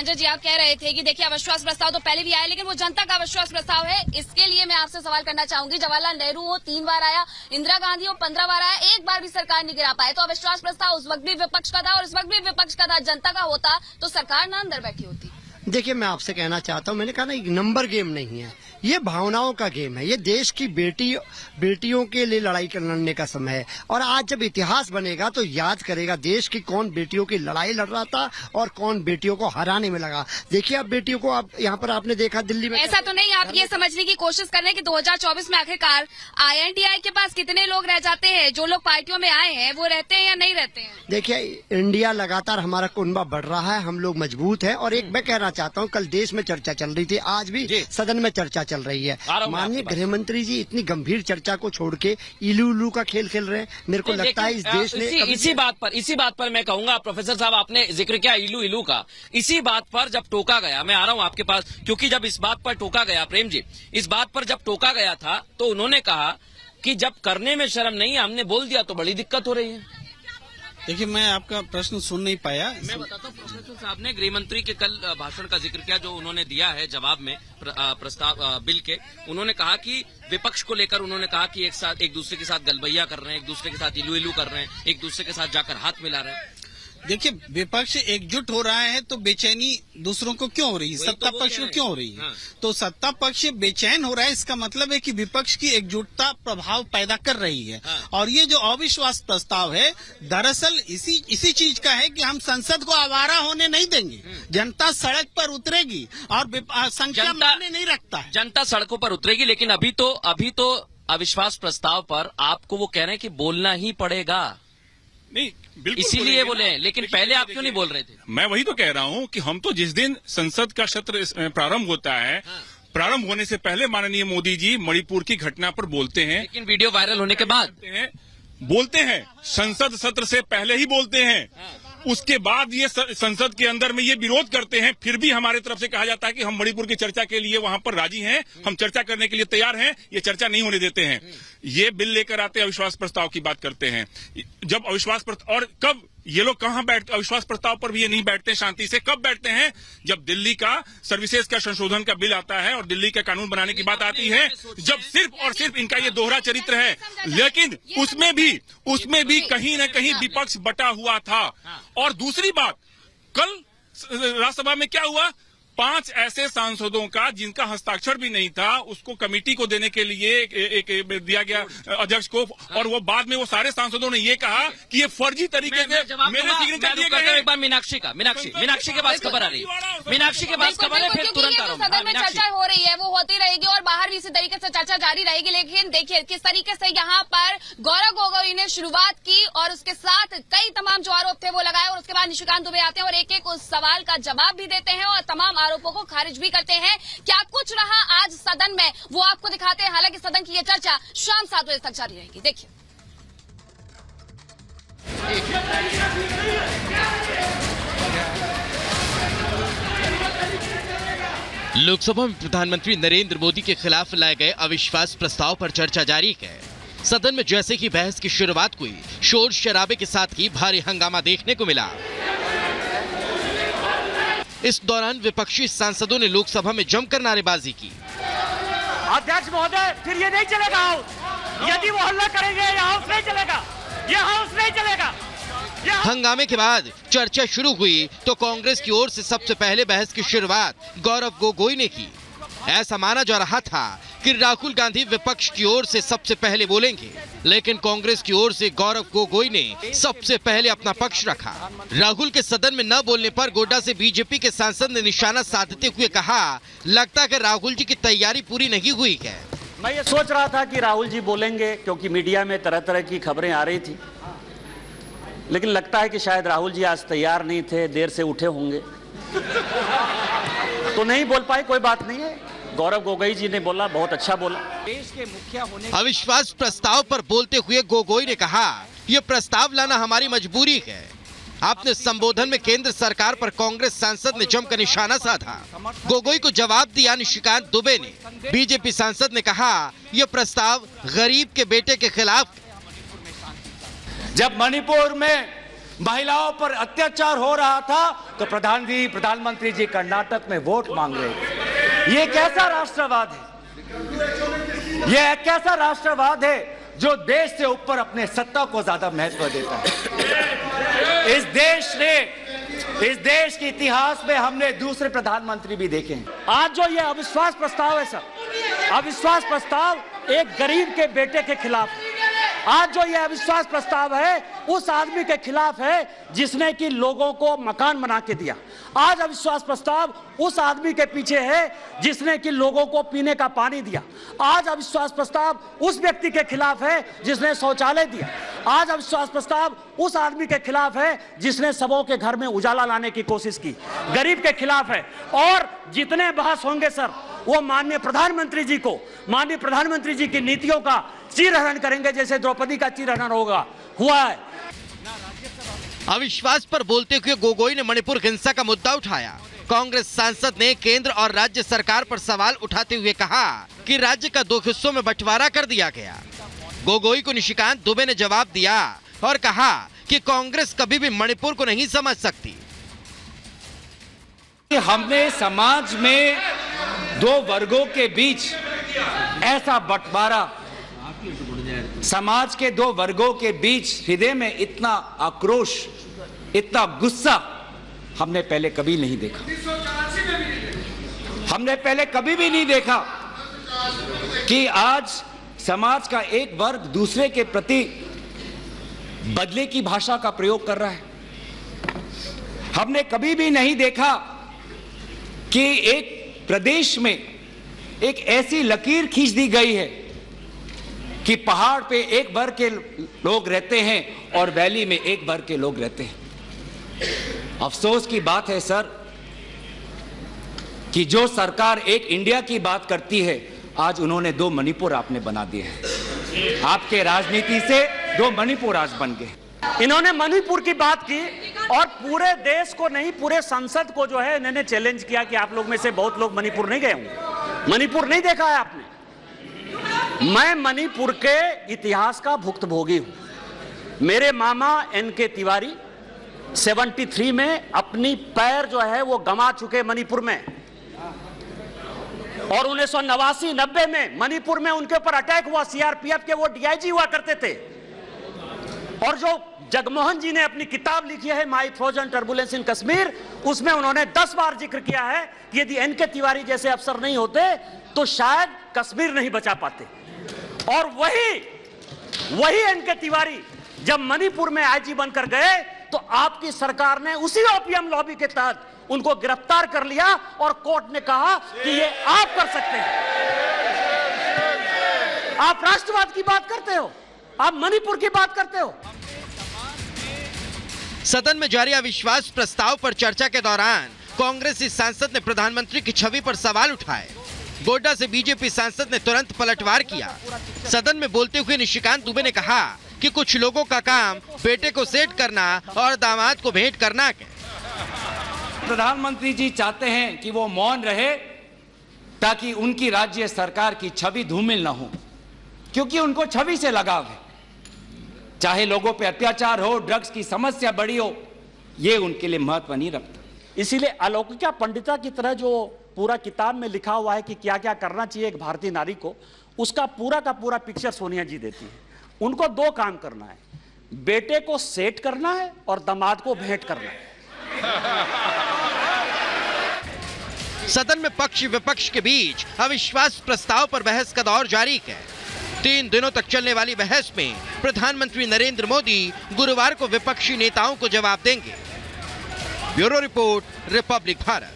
संजय जी, आप कह रहे थे कि देखिए अविश्वास प्रस्ताव तो पहले भी आया, लेकिन वो जनता का अविश्वास प्रस्ताव है। इसके लिए मैं आपसे सवाल करना चाहूंगी, जवाहरलाल नेहरू हो 3 बार आया, इंदिरा गांधी हो 15 बार आया, एक बार भी सरकार नहीं गिरा पाए। तो अविश्वास प्रस्ताव उस वक्त भी विपक्ष का था और इस वक्त भी विपक्ष का था। जनता का होता तो सरकार ना अंदर बैठी होती। देखिए, मैं आपसे कहना चाहता हूं, मैंने कहा ना, एक नंबर गेम नहीं है, ये भावनाओं का गेम है। ये देश की बेटियों के लिए लड़ाई लड़ने का समय है। और आज जब इतिहास बनेगा तो याद करेगा देश की कौन बेटियों की लड़ाई लड़ रहा था और कौन बेटियों को हराने में लगा। देखिए, अब बेटियों को आप यहाँ पर आपने देखा दिल्ली में, ऐसा तो नहीं आप ये समझने की कोशिश कर रहे हैं कि 2024 में आखिरकार INTI के पास कितने लोग रह जाते हैं? जो लोग पार्टियों में आए हैं वो रहते हैं या नहीं रहते हैं? देखिए, इंडिया लगातार हमारा कुनबा बढ़ रहा है, हम लोग मजबूत हैं। और एक मैं कहना चाहता हूँ, कल देश में चर्चा चल रही थी, आज भी सदन में चर्चा चल रही है। माननीय गृह मंत्री जी इतनी गंभीर चर्चा को छोड़ के इलू उलू का खेल खेल रहे हैं। मेरे को लगता है इस देश ने इसी बात पर मैं कहूंगा, प्रोफेसर साहब आपने जिक्र किया इलू इलू का, इसी बात पर जब टोका गया, मैं आ रहा हूं आपके पास, क्योंकि जब इस बात पर टोका गया, प्रेम जी, इस बात पर जब टोका गया था तो उन्होंने कहा कि जब करने में शर्म नहीं, हमने बोल दिया तो बड़ी दिक्कत हो रही है। देखिए, मैं आपका प्रश्न सुन नहीं पाया। मैं बताता हूँ, प्रोफेसर साहब ने गृह मंत्री के कल भाषण का जिक्र किया जो उन्होंने दिया है जवाब में प्रस्ताव बिल के। उन्होंने कहा कि विपक्ष को लेकर उन्होंने कहा कि एक दूसरे के साथ गलबैया कर रहे हैं, एक दूसरे के साथ इलू इलू कर रहे हैं, एक दूसरे के साथ जाकर हाथ मिला रहे हैं। देखिए, विपक्ष एकजुट हो रहा है तो बेचैनी दूसरों को क्यों हो रही है? सत्ता पक्ष को क्यों हो रही है? हाँ। तो सत्ता पक्ष बेचैन हो रहा है, इसका मतलब है कि विपक्ष की एकजुटता प्रभाव पैदा कर रही है। हाँ। और ये जो अविश्वास प्रस्ताव है, दरअसल इसी चीज का है कि हम संसद को आवारा होने नहीं देंगे। जनता सड़क पर उतरेगी और संख्या मायने नहीं रखता है। जनता सड़कों पर उतरेगी, लेकिन अभी तो अविश्वास प्रस्ताव पर आपको वो कह रहे हैं कि बोलना ही पड़ेगा। नहीं, बिल्कुल इसीलिए बोले, लेकिन पहले आप क्यों नहीं बोल रहे थे? मैं वही तो कह रहा हूँ कि हम तो जिस दिन संसद का सत्र प्रारंभ होता है, प्रारंभ होने से पहले माननीय मोदी जी मणिपुर की घटना पर बोलते हैं, लेकिन वीडियो वायरल होने के बाद बोलते हैं, संसद सत्र से पहले ही बोलते हैं। उसके बाद ये संसद के अंदर में ये विरोध करते हैं, फिर भी हमारे तरफ से कहा जाता है कि हम मणिपुर की चर्चा के लिए वहां पर राजी हैं, हम चर्चा करने के लिए तैयार हैं, ये चर्चा नहीं होने देते हैं। ये बिल लेकर आते हैं, अविश्वास प्रस्ताव की बात करते हैं। जब अविश्वास प्रस्ताव, और कब ये लोग कहां बैठते, अविश्वास प्रस्ताव पर भी ये नहीं बैठते शांति से, कब बैठते हैं? जब दिल्ली का सर्विसेज का संशोधन का बिल आता है और दिल्ली का कानून बनाने की बात आती है, जब सिर्फ और सिर्फ इनका ये दोहरा चरित्र है। लेकिन उसमें भी कहीं न कहीं विपक्ष बटा हुआ था। और दूसरी बात, कल राज्यसभा में क्या हुआ? 5 ऐसे सांसदों का जिनका हस्ताक्षर भी नहीं था, उसको कमेटी को देने के लिए एक दिया गया अध्यक्ष को, और वो बाद में वो सारे सांसदों ने ये कहा कि ये फर्जी तरीके से मेरे सिग्नेचर दिए गए हैं। एक बार मीनाक्षी के पास खबर आ रही है, मीनाक्षी के पास खबर है, फिर तुरंत आ रहा हूं। सदन में चर्चा हो रही है, वो होती रहेगी और बाहर भी इसी तरीके से चर्चा जारी रहेगी। लेकिन देखिए किस तरीके से यहाँ पर गौरव गोगोई ने शुरुआत की और उसके साथ कई तमाम जो आरोप थे वो लगाए, और उसके बाद निशिकांत दुबे आते हैं और एक एक उस सवाल का जवाब भी देते हैं और तमाम आरोपों को खारिज भी करते हैं। क्या कुछ रहा आज सदन में वो आपको दिखाते हैं। हालांकि सदन की ये चर्चा शाम 7 बजे तक जारी रहेगी। देखिए, लोकसभा में प्रधानमंत्री नरेंद्र मोदी के खिलाफ लाए गए अविश्वास प्रस्ताव पर चर्चा जारी है। सदन में जैसे ही बहस की शुरुआत हुई, शोर शराबे के साथ ही भारी हंगामा देखने को मिला। इस दौरान विपक्षी सांसदों ने लोकसभा में जमकर नारेबाजी की। अध्यक्ष महोदय, फिर ये नहीं चलेगा हाउस। यदि वो हल्ला करेंगे ये हाउस नहीं चलेगा, ये हाउस नहीं चलेगा। हंगामे के बाद चर्चा शुरू हुई तो कांग्रेस की ओर से सबसे पहले बहस की शुरुआत गौरव गोगोई ने की। ऐसा माना जा रहा था कि राहुल गांधी विपक्ष की ओर से सबसे पहले बोलेंगे, लेकिन कांग्रेस की ओर से गौरव गोगोई ने सबसे पहले अपना पक्ष रखा। राहुल के सदन में न बोलने पर गोड्डा से बीजेपी के सांसद ने निशाना साधते हुए कहा, लगता है कि राहुल जी की तैयारी पूरी नहीं हुई है। मैं ये सोच रहा था कि राहुल जी बोलेंगे, क्योंकि मीडिया में तरह तरह की खबरें आ रही थी, लेकिन लगता है कि शायद राहुल जी आज तैयार नहीं थे, देर से उठे होंगे तो नहीं बोल पाए। कोई बात नहीं है, गौरव गोगोई जी ने बोला, बहुत अच्छा बोला। देश के मुखिया होने अविश्वास प्रस्ताव पर बोलते हुए गोगोई ने कहा, यह प्रस्ताव लाना हमारी मजबूरी है। अपने संबोधन में केंद्र सरकार पर कांग्रेस सांसद ने जमकर निशाना साधा। गोगोई को जवाब दिया निशिकांत दुबे ने। बीजेपी सांसद ने कहा, यह प्रस्ताव गरीब के बेटे के खिलाफ। जब मणिपुर में महिलाओं पर अत्याचार हो रहा था तो प्रधानमंत्री जी कर्नाटक में वोट मांग रहे थे। ये कैसा राष्ट्रवाद है? ये कैसा राष्ट्रवाद है जो देश से ऊपर अपने सत्ता को ज्यादा महत्व देता है? इस देश के इतिहास में हमने दूसरे प्रधानमंत्री भी देखे हैं। आज जो ये अविश्वास प्रस्ताव है सर, अविश्वास प्रस्ताव एक गरीब के बेटे के खिलाफ है। आज जो ये अविश्वास प्रस्ताव है उस आदमी के खिलाफ है जिसने कि लोगों को मकान बना के दिया। आज अविश्वास प्रस्ताव उस आदमी के पीछे है जिसने कि लोगों को पीने का पानी दिया। आज अविश्वास प्रस्ताव उस व्यक्ति के खिलाफ है जिसने शौचालय दिया। आज अविश्वास प्रस्ताव उस आदमी के खिलाफ है जिसने सबों के घर में उजाला लाने की कोशिश की, गरीब के खिलाफ है। और जितने बहस होंगे सर, वो माननीय प्रधानमंत्री जी की नीतियों का चीरहरण करेंगे, जैसे द्रौपदी का चीरहरण हुआ है। अविश्वास पर बोलते हुए गोगोई ने मणिपुर हिंसा का मुद्दा उठाया। कांग्रेस सांसद ने केंद्र और राज्य सरकार पर सवाल उठाते हुए कहा कि राज्य का 2 हिस्सों में बंटवारा कर दिया गया। गोगोई को निशिकांत दुबे ने जवाब दिया और कहा कि कांग्रेस कभी भी मणिपुर को नहीं समझ सकती। हमने समाज में 2 वर्गों के बीच ऐसा बंटवारा, समाज के 2 वर्गों के बीच हृदय में इतना आक्रोश, इतना गुस्सा हमने पहले कभी नहीं देखा। हमने पहले कभी भी नहीं देखा कि आज समाज का एक वर्ग दूसरे के प्रति बदले की भाषा का प्रयोग कर रहा है। हमने कभी भी नहीं देखा कि एक प्रदेश में एक ऐसी लकीर खींच दी गई है कि पहाड़ पे एक वर्ग के लोग रहते हैं और वैली में एक वर्ग के लोग रहते हैं। अफसोस की बात है सर कि जो सरकार एक इंडिया की बात करती है, आज उन्होंने 2 मणिपुर आपने बना दिए हैं। आपके राजनीति से 2 मणिपुर आज बन गए। इन्होंने मणिपुर की बात की और पूरे देश को नहीं, पूरे संसद को जो है इन्होंने चैलेंज किया कि आप लोग में से बहुत लोग मणिपुर नहीं गए होंगे, मणिपुर नहीं देखा है आपने। मैं मणिपुर के इतिहास का भुक्तभोगी हूं। मेरे मामा एनके तिवारी 73 में अपनी पैर जो है वो गंवा चुके मणिपुर में, और 1989-90 में मणिपुर में उनके ऊपर अटैक हुआ। सीआरपीएफ के वो डीआईजी हुआ करते थे। और जो जगमोहन जी ने अपनी किताब लिखी है माई फ्रोजन टर्बुलेंस इन कश्मीर, उसमें उन्होंने 10 बार जिक्र किया है कि यदि एनके तिवारी जैसे अफसर नहीं होते तो शायद कश्मीर नहीं बचा पाते। और वही एनके तिवारी जब मणिपुर में आईजी बनकर गए तो आपकी सरकार ने उसी ओपीएम लॉबी के तहत उनको गिरफ्तार कर लिया और कोर्ट ने कहा कि ये आप कर सकते हैं। आप राष्ट्रवाद की बात करते हो, आप मणिपुर की बात करते हो। सदन में जारी अविश्वास प्रस्ताव पर चर्चा के दौरान कांग्रेसी सांसद ने प्रधानमंत्री की छवि पर सवाल उठाए। गोड्डा से बीजेपी सांसद ने तुरंत पलटवार किया। सदन में बोलते हुए निशिकांत दुबे ने कहा कि कुछ लोगों का काम बेटे को सेट करना और दामाद को भेंट करना है। प्रधानमंत्री जी चाहते हैं कि वो मौन रहे ताकि उनकी राज्य सरकार की छवि धूमिल न हो, क्योंकि उनको छवि से लगाव है। चाहे लोगों पे अत्याचार हो, ड्रग्स की समस्या बड़ी हो, ये उनके लिए महत्व नहीं रखता। इसीलिए अलौकिका पंडिता की तरह जो पूरा किताब में लिखा हुआ है कि क्या क्या करना चाहिए एक भारतीय नारी को, उसका पूरा का पूरा पिक्चर सोनिया जी देती है। उनको 2 काम करना है, बेटे को सेट करना है और दामाद को भेंट करना है। सदन में पक्ष विपक्ष के बीच अविश्वास प्रस्ताव पर बहस का दौर जारी है। 3 दिनों तक चलने वाली बहस में प्रधानमंत्री नरेंद्र मोदी गुरुवार को विपक्षी नेताओं को जवाब देंगे। Bureau report, Republic Bharat.